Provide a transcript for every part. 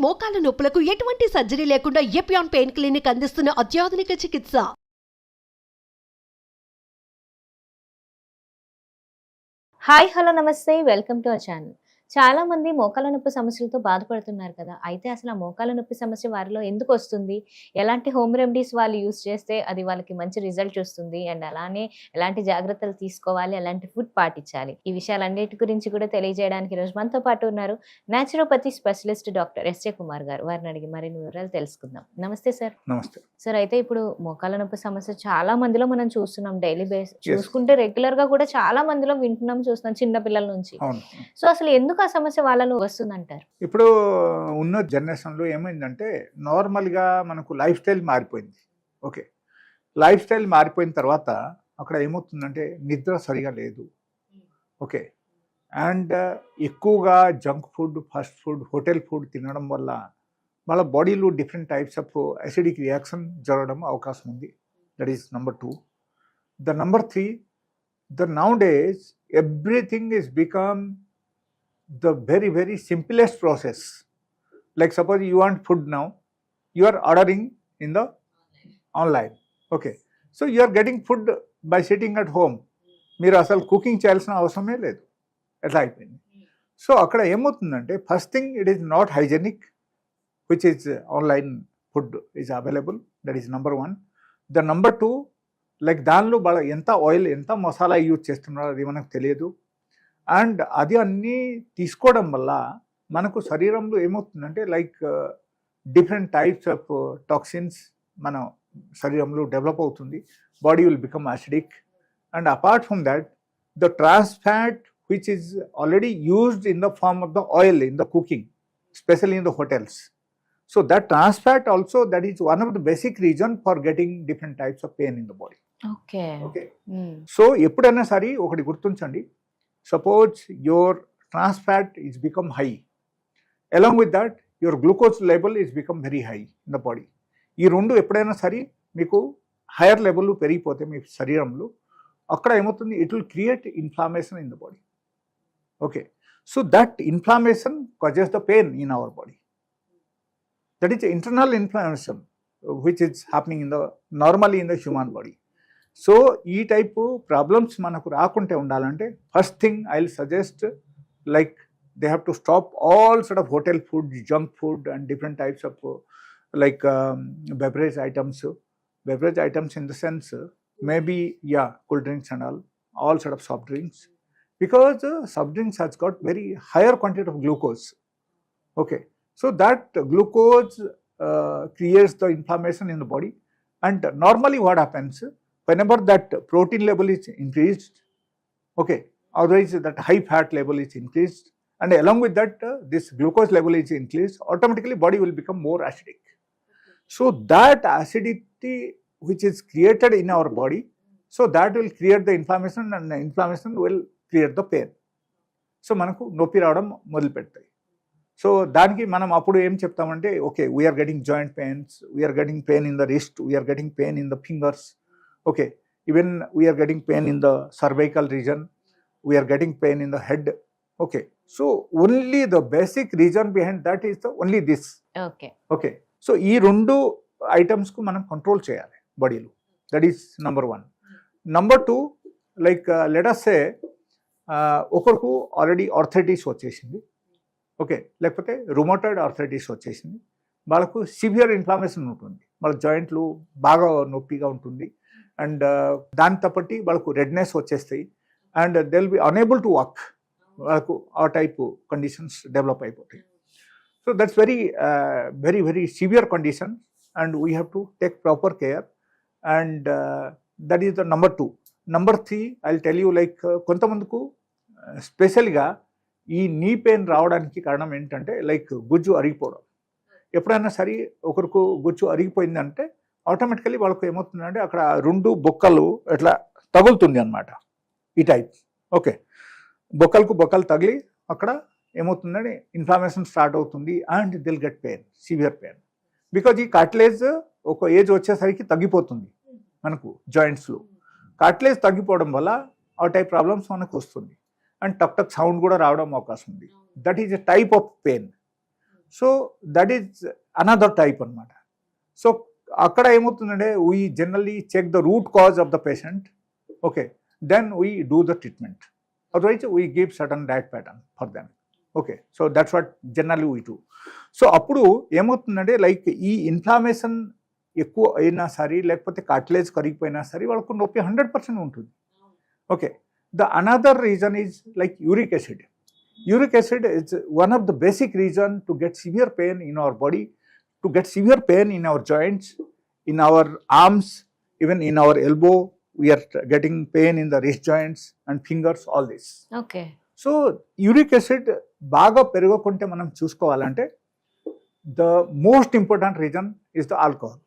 మోకాల నొప్పులకు ఎటువంటి సర్జరీ లేకుండా ఎపియాన్ పెయిన్ క్లినిక్ అందిస్తున్న అత్యాధునిక చికిత్స. హాయ్ హలో నమస్తే, వెల్కమ్ టు అవర్ ఛానల్. చాలా మంది మోకాల నొప్పి సమస్యలతో బాధపడుతున్నారు కదా. అయితే అసలు ఆ మోకాల నొప్పి సమస్య వారిలో ఎందుకు వస్తుంది, ఎలాంటి హోమ్ రెమెడీస్ వాళ్ళు యూస్ చేస్తే అది వాళ్ళకి మంచి రిజల్ట్ వస్తుంది, అండ్ అలానే ఎలాంటి జాగ్రత్తలు తీసుకోవాలి, ఎలాంటి ఫుడ్ పాటించాలి, ఈ విషయాలన్నిటి గురించి కూడా తెలియజేయడానికి ఈరోజు మనతో పాటు ఉన్నారు naturopathy specialist doctor SJ Kumar గారు. వారిని అడిగి మరిన్ని వివరాలు తెలుసుకుందాం. నమస్తే సార్. నమస్తే సార్, అయితే ఇప్పుడు మోకాల నొప్పి సమస్య చాలా మందిలో మనం చూస్తున్నాం, డైలీ బేస్ చూసుకుంటే రెగ్యులర్ గా కూడా చాలా మందిలో వింటున్నాం, చూస్తున్నాం, చిన్న పిల్లల నుంచి. సో అసలు ఎందుకు ఆ సమస్య వాళ్ళలో వస్తుందంటారు? ఇప్పుడు ఉన్న జనరేషన్లో ఏమైందంటే నార్మల్గా మనకు లైఫ్ స్టైల్ మారిపోయింది. ఓకే, లైఫ్ స్టైల్ మారిపోయిన తర్వాత అక్కడ ఏమవుతుందంటే నిద్ర సరిగా లేదు. ఓకే, అండ్ ఎక్కువగా junk food, fast food, hotel food తినడం వల్ల వాళ్ళ బాడీలో different types of acidic reaction జరగడం అవకాశం ఉంది. That is number 2. The number 3, the nowadays everything is become the very simplest process. Like suppose you want food now, you are ordering in the online. Okay, so you are getting food by sitting at home. మీరు అసలు cooking చేయాల్సిన అవసరమే లేదు, ఎట్లా అయిపోయింది. So అక్కడ ఏమవుతుందంటే first thing, it is not hygienic which is online food is available. That is number 1. The number 2, like దానిలో ఎంత ఆయిల్, ఎంత మసాలా యూజ్ చేస్తున్నారో అది మనకు తెలియదు. అండ్ అది అన్నీ తీసుకోవడం వల్ల మనకు శరీరంలో ఏమవుతుందంటే like different types of toxins మన శరీరంలో డెవలప్ అవుతుంది. Body will become acidic. And apart from that, the trans fat which is already used in the form of the oil in the cooking, especially in the hotels. So that trans fat also, that is one of the basic reason for getting different types of pain in the body. Okay. So ఎప్పుడైనా సరే ఒకటి గుర్తుంచండి, suppose your trans fat is become high, along with that your glucose level is become very high in the body. ఈ రెండు ఎప్పుడైనా సరే మీకు higher level పెరిగిపోతే మీ శరీరంలో, అక్కడ ఏమవుతుంది, it will create inflammation in the body. Okay, so that inflammation causes the pain in our body. That is internal inflammation which is happening normally in the human body. So ఈ type problems మనకు రాకుంటే ఉండాలంటే first thing I will suggest, like they have to stop all sort of hotel food, junk food and different types of like beverage items in the sense maybe cool drinks and all sort of soft drinks, because soft drinks has got very higher quantity of glucose. Okay, so that glucose creates the inflammation in the body. And normally what happens, whenever that protein level is increased, okay, otherwise that high fat level is increased, and along with that this glucose level is increased, automatically body will become more acidic. So that acidity which is created in our body, so that will create the inflammation, and the inflammation will create the pain. So మనకు నొప్పి రావడం మొదలు పెడతాయి. So దానికి మనం అప్పుడు ఏం చెప్తామంటే, okay, we're getting joint pains, we're getting pain in the wrist, we're getting pain in the fingers. Okay, even we're getting pain in the cervical region, we're getting pain in the head. Okay, so only the basic reason behind that is the only this. Okay, so ఈ రెండు ఐటమ్స్కు మనం control చేయాలి బాడీలో. That is number 1. Number 2, like let us say ఒకరికి already arthritis వచ్చేసింది, okay, లేకపోతే rheumatoid arthritis వచ్చేసింది, వాళ్ళకు సివియర్ ఇన్ఫ్లామేషన్ ఉంటుంది, వాళ్ళ జాయింట్లు బాగా నొప్పిగా ఉంటుంది, అండ్ దాంతో బట్టి వాళ్ళకు రెడ్నెస్ వచ్చేస్తాయి, and they will be unable to walk. వాళ్ళకు ఆ టైపు కండిషన్స్ డెవలప్ అయిపోతాయి. So that's very severe condition, and we have to take proper care. And that is the number 2. Number 3, I will tell you, like కొంతమందికి స్పెషల్గా ఈ knee pain రావడానికి కారణం ఏంటంటే like గుజ్జు అరిగిపోవడం. ఎప్పుడైనా సరే ఒకరికి గుజ్జు అరిగిపోయిందంటే ఆటోమేటికలీ వాళ్ళకు ఏమవుతుందంటే అక్కడ 2 బొక్కలు ఎట్లా తగులుతుంది అన్నమాట, ఈ టైప్. ఓకే, బొక్కలు తగిలి అక్కడ ఏమవుతుందంటే ఇన్ఫ్లామేషన్ స్టార్ట్ అవుతుంది, and they'll get pain, severe pain. Because ఈ కార్టిలేజ్ ఒక ఏజ్ వచ్చేసరికి తగ్గిపోతుంది మనకు జాయింట్స్లో. కార్టిలేజ్ తగ్గిపోవడం వల్ల ఆ టైప్ ప్రాబ్లమ్స్ మనకు వస్తుంది, అండ్ టక్ టక్ సౌండ్ కూడా రావడం అవకాశం ఉంది. That is a type of pain. So that is another type అనమాట. సో అక్కడ ఏమవుతుందంటే we generally check the root cause of the patient. Okay, then we do the treatment. Otherwise we give sudden diet pattern for them. Okay, so that's what generally we do. So అప్పుడు ఏమవుతుందంటే like ఈ inflammation ఎక్కువ అయినా సరే లేకపోతే cartilage కరిగిపోయినా సరే వాళ్ళకు నొప్పి 100% ఉంటుంది. Okay, the another reason is like uric acid. Uric acid is one of the basic reason to get severe pain in our body, to get severe pain in our joints, in our arms, even in our elbow. We are getting pain in the wrist joints and fingers, all this. Okay. So uric acid బాగా పెరగకుంటే మనం చూసుకోవాలంటే the most important reason is the alcohol.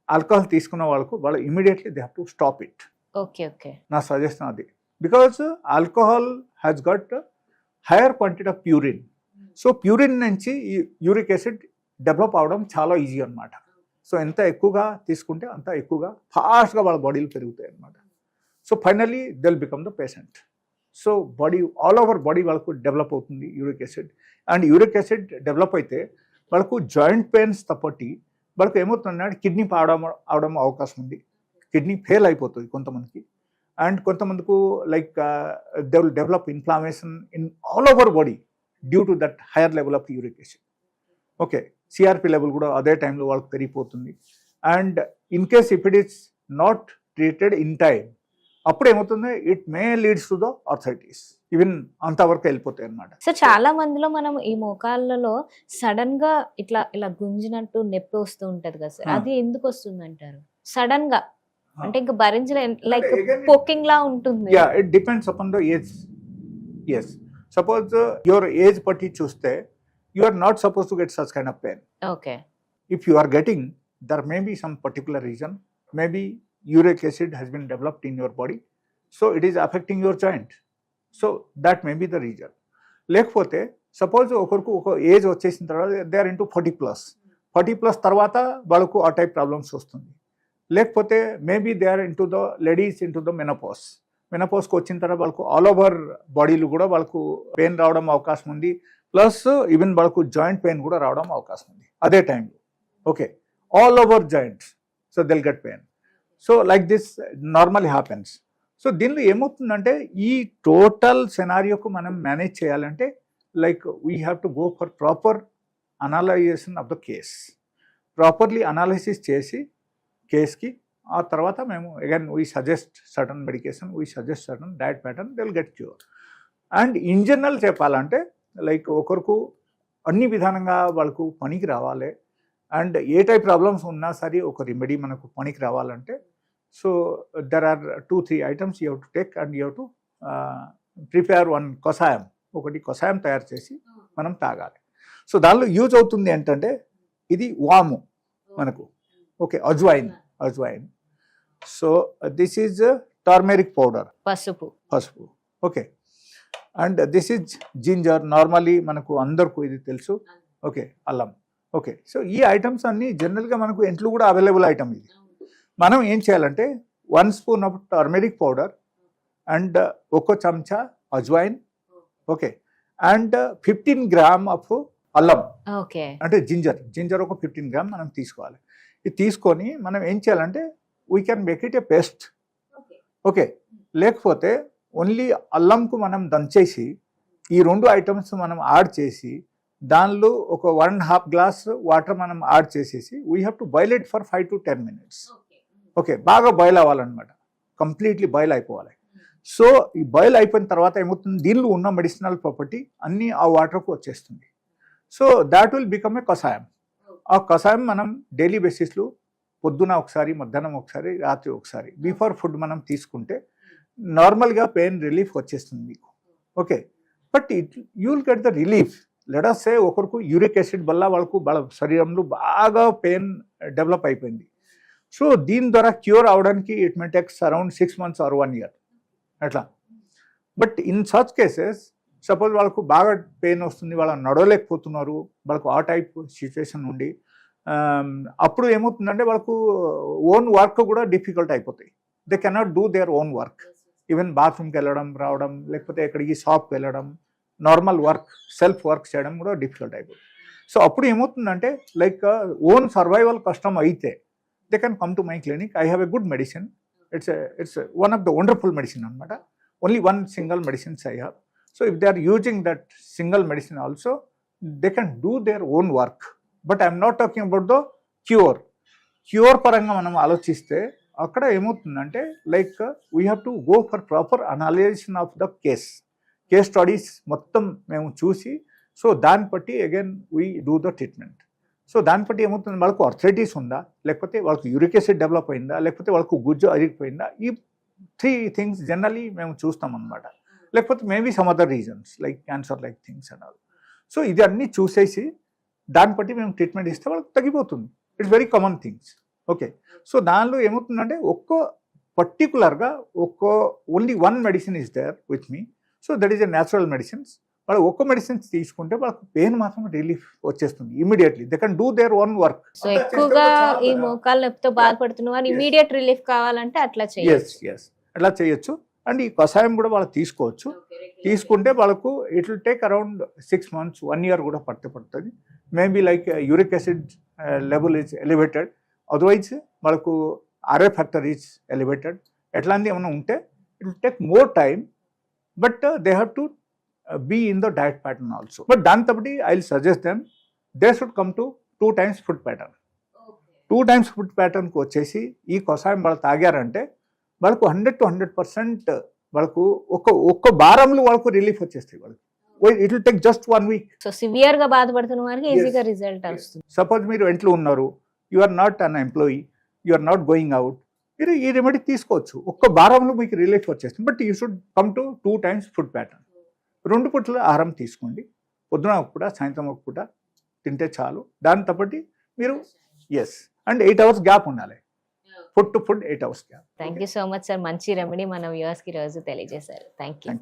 Alcohol తీసుకున్న వాళ్ళు immediately they have to stop it. Okay. Okay. నా suggestion అది. Because alcohol has got hire quantity of purine. So purine నుంచి ఈ uric acid develop అవడం చాలా ఈజీ అనమాట. So ఎంత ఎక్కువగా తీసుకుంటే అంత ఎక్కువగా ఫాస్ట్గా వాళ్ళ బాడీలు పెరుగుతాయి అనమాట. So finally they will become the patient. So body all over body వాళ్ళకు డెవలప్ అవుతుంది uric acid. And uric acid develop అయితే వాళ్ళకు జాయింట్ పెయిన్స్ తప్పటి వాళ్ళకు ఏమవుతుందంటే కిడ్నీ అవడం అవకాశం ఉంది. కిడ్నీ ఫెయిల్ అయిపోతుంది కొంతమందికి. అండ్ కొంతమందికి like they will develop inflammation in all over body due to that higher level of uric acid. Okay, CRP level కూడా అదే టైంలో వాళ్ళకి పెరిగిపోతుంది. And in case if it is not treated in time అప్పుడు ఏమవుతుంది, it may leads to the arthritis, even అంతవరకు వెళ్ళిపోతాయి అన్నమాట. సో చాలా మందిలో మనం ఈ మోకాళ్ళలో సడన్ గా ఇలా గుంజినట్టు నొప్పి వస్తూ ఉంటది కదా సార్, అది ఎందుకు వస్తుంది అంటారు? సడన్ గా అంటే ఇంకా భరించలే, లైక్ పోకింగ్ లా ఉంటుంది. Yeah, it depends upon the age. Yes, suppose your age బట్టి చూస్తే you are not supposed to get such kind of pain. Okay. If you are getting, there may be some particular reason. Maybe uric acid has been developed in your body, so it is affecting your joint. So that may be the reason. లేకపోతే suppose ఒకరికి ఒక age వచ్చేసిన తర్వాత they are into 40+ తర్వాత వాళ్ళకు ఆ type problems వస్తుంది. లేకపోతే maybe they are into the ladies into the మెనపోస్కి వచ్చిన తర్వాత వాళ్ళకు ఆల్ ఓవర్ బాడీలు కూడా వాళ్ళకు పెయిన్ రావడం అవకాశం ఉంది. ప్లస్ ఈవెన్ వాళ్ళకు జాయింట్ పెయిన్ కూడా రావడం అవకాశం ఉంది అదే టైంలో. Okay, all over joints, so they'll get pain. So like this normally happens. So దీనిలో ఏమవుతుందంటే ఈ టోటల్ సెనారియోకు మనం మేనేజ్ చేయాలంటే like we have to go for proper analysation of the case. Properly analysis చేసి కేస్కి ఆ తర్వాత మేము again we suggest certain medication, we suggest certain diet pattern, they will get cure. And in general చెప్పాలంటే like ఒకరికి అన్ని విధానంగా వాళ్ళకు పనికి రావాలి. అండ్ ఏ టైప్ ప్రాబ్లమ్స్ ఉన్నా సరే ఒక రెమెడీ మనకు పనికి రావాలంటే so there are 2-3 items you have to take and you have to prepare one కషాయం. ఒకటి కషాయం తయారు చేసి మనం తాగాలి. సో దానిలో యూజ్ అవుతుంది ఏంటంటే ఇది వాము మనకు. Okay, ajwain. So this is turmeric powder, పసుపు. Okay, and this is ginger. Normally మనకు అందరికీ ఇది తెలుసు. ఓకే, అల్లం. ఓకే, సో ఈ ఐటమ్స్ అన్నీ జనరల్గా మనకు ఇంట్లో కూడా అవైలబుల్ ఐటమ్. ఇది మనం ఏం చేయాలంటే 1 spoon of turmeric powder and 1 చెంచా ajwain. Okay, and 15 gram of అల్లం. ఓకే, అంటే జింజర్ ఒక 15 గ్రామ్ మనం తీసుకోవాలి. ఇది తీసుకొని మనం ఏం చేయాలంటే we can make it a paste. Okay, లేకపోతే ఓన్లీ అల్లంకు మనం దంచేసి ఈ 2 ఐటమ్స్ మనం యాడ్ చేసి దానిలో ఒక 1.5 గ్లాస్ వాటర్ మనం యాడ్ చేసేసి we have to boil it for 5 to 10 minutes. Okay, బాగా బాయిల్ అవ్వాలన్నమాట, కంప్లీట్లీ బాయిల్ అయిపోవాలి. సో ఈ బాయిల్ అయిపోయిన తర్వాత ఏమవుతుంది, దీనిలో ఉన్న మెడిసినల్ ప్రాపర్టీ అన్నీ ఆ వాటర్కు వచ్చేస్తుంది. So that will become a కషాయం. ఆ కషాయం మనం డైలీ బేసిస్లో పొద్దున ఒకసారి, మధ్యాహ్నం ఒకసారి, రాత్రి ఒకసారి బిఫోర్ ఫుడ్ మనం తీసుకుంటే నార్మల్గా పెయిన్ రిలీఫ్ వచ్చేస్తుంది మీకు. Okay, but you will get the relief. Let us say ఒకరికి యూరిక్ యాసిడ్ వల్ల వాళ్ళ శరీరంలో బాగా పెయిన్ డెవలప్ అయిపోయింది. సో దీని ద్వారా క్యూర్ అవడానికి it may takes around 6 months or 1 year అట్లా. But in such cases suppose వాళ్ళకు బాగా పెయిన్ వస్తుంది, వాళ్ళ నడవలేకపోతున్నారు, వాళ్ళకు ఆ టైప్ సిచ్యువేషన్ ఉండి అప్పుడు ఏమవుతుందంటే వాళ్ళకు ఓన్ వర్క్ కూడా డిఫికల్ట్ అయిపోతాయి. They cannot do their own work. Even బాత్రూమ్కి వెళ్ళడం రావడం, లేకపోతే ఎక్కడికి షాప్కి వెళ్ళడం, నార్మల్ వర్క్ సెల్ఫ్ వర్క్ చేయడం కూడా డిఫికల్ట్ అయిపోతుంది. సో అప్పుడు ఏమవుతుందంటే లైక్ ఓన్ సర్వైవల్ కష్టం అయితే they can come to my clinic. I have a good medicine. It's one of the wonderful medicine అనమాట. Only one single medicines I have. So if they are using that single medicine also they can do their own work. But I'm not talking about the cure పరంగా మనం ఆలోచిస్తే అక్కడ ఏమవుతుందంటే like we have to go for proper analysis of the case studies మొత్తం మేము చూసి, so దాన్ని బట్టి again we do the treatment. So దాన్ని బట్టి ఏమవుతుంది, వాళ్ళకు అర్థరైటిస్ ఉందా, లేకపోతే వాళ్ళకు యూరిక్ యాసిడ్ డెవలప్ అయిందా, లేకపోతే వాళ్ళకు గుజ్జు అరిగిపోయిందా, ఈ 3 థింగ్స్ జనరలీ మేము చూస్తాం అనమాట. లేకపోతే maybe some other reasons like cancer like things and all. So ఇది అన్నీ చూసేసి దాన్ని బట్టి మేము ట్రీట్మెంట్ ఇస్తే వాళ్ళకి తగ్గిపోతుంది. It's very common things. Okay, so దానిలో ఏమవుతుందంటే పర్టికులర్గా only one medicine is there with me. So that is a natural medicines. వాళ్ళు ఒక్క మెడిసిన్స్ తీసుకుంటే వాళ్ళకి పెయిన్ మాత్రం రిలీఫ్ వచ్చేస్తుంది immediately. They can do their own work. So ఎక్కువగా ఈ మోకాళ్ళ నొప్పితో బాధపడుతున్న వారు ఇమీడియట్ రిలీఫ్ కావాలంటే అట్లా చేయొచ్చు. అట్లా చేయొచ్చు. అండ్ ఈ కషాయం కూడా వాళ్ళు తీసుకోవచ్చు. తీసుకుంటే వాళ్ళకు it will take around 6 months, 1 year కూడా పడుతుంది. Maybe like uric acid level is elevated, otherwise వాళ్ళకు ఆర్ఏ ఫ్యాక్టర్ ఈజ్ ఎలివేటెడ్, ఎట్లాంటివి ఏమైనా ఉంటే it will take more time. But they have to be in the diet pattern also. But దాంతో I'll suggest them they should come to 2 times food pattern. 2 times food pattern కు వచ్చేసి ఈ కషాయం వాళ్ళు తాగారంటే వాళ్ళకు 100 to 100% వాళ్ళకు ఒక్క వారంలో వాళ్ళకు రిలీఫ్ వచ్చేస్తాయి. వాళ్ళకి it will take just 1 week. So severe గా బాధపడుతున్న వారికి ఈజీగా రిజల్ట్ వస్తుంది. సపోజ్ మీరు ఇంట్లో ఉన్నారు, you are not an employee, you are not going out, మీరు ఈ రెమెడీ తీసుకోవచ్చు. ఒక్క వారంలో మీకు రిలీఫ్ వచ్చేస్తుంది. But you should come to 2 times food pattern. 2 పూటల ఆహారం తీసుకోండి. పొద్దున ఒక పూట, సాయంత్రం ఒక పూట తింటే చాలు. దాంతో మీరు అండ్ 8 hours గ్యాప్ ఉండాలి. Food to food 8 hours gap. Thank you so much sir. మంచి రెమెడీ మన వ్యూవర్స్ కి రోజు తెలియజేశారు. Thank you.